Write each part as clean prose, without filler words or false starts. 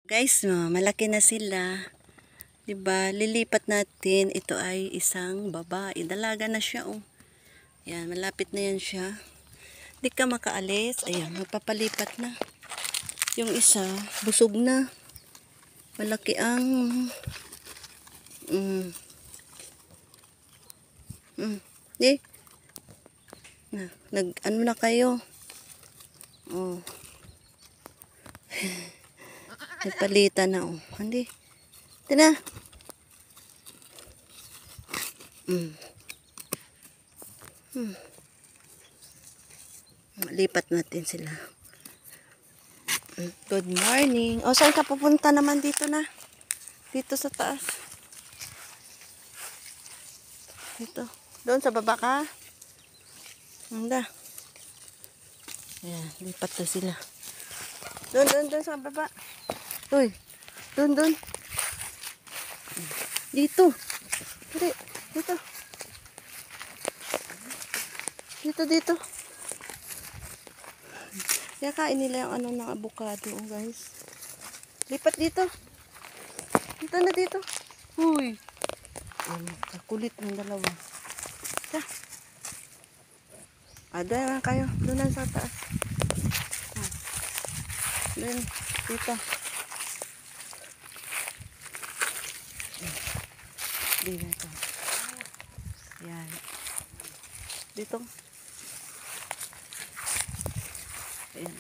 Guys, malaki na sila. 'Di ba? Lilipat natin. Ito ay isang babae. Dalaga na siya, oh. Yan, malapit na yan siya. Di ka makaalis. Ayan, magpapalipat na. Yung isa, busog na. Malaki ang ano na kayo? Oh. Nagpalitan na, oh. Hindi. Tina. Lipat natin sila. Good morning. O, saan ka pupunta naman dito na? Dito sa taas. Dito. Doon sa baba ka? Handa. Ayan, lipat na sila. Doon sa baba. Uy, doon. Dito. Dito. Kaya kain nila yung ano ng avocado, guys. Lipat dito. Dito. Uy. Kakulit ng dalawa. Doon na kayo. Doon na sa taas. Doon. Dito. Dito. Yan. Dito. Ayan.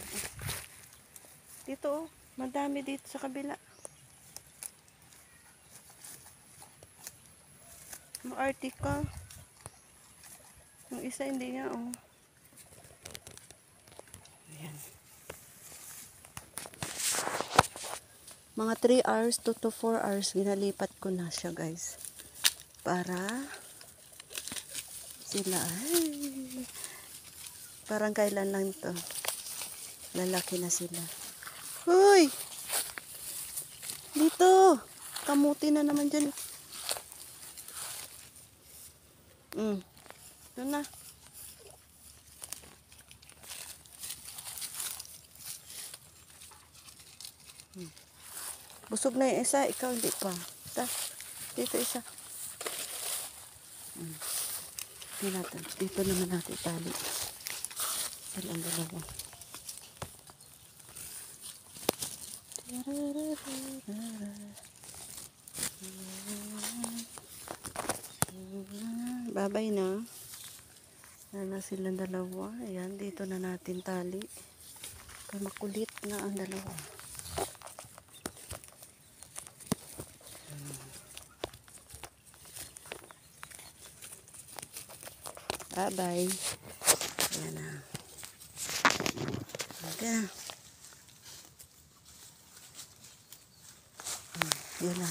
Dito, oh. Madami dito sa kabila. Maarte ka. Yung isa hindi nga, oh. Ayan. Mga 3 hours to 4 hours ginalipat ko na siya, guys. Para sila ay parang kailan lang to. Lalaki na sila. Hoy! Dito! Kamuti na naman dyan. Doon na. Busog na yung isa. Ikaw hindi pa. Dito isa. Dito naman natin tali. Ang dalawa. Babay na. Na silang dalawa. Ayan, dito na natin tali. Kaya makulit na ang dalawa. Bye-bye. Ayan na. Okay. Yan na.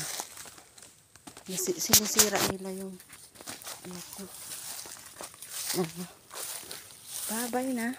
Sinisira nila yung ito. Bye-bye na.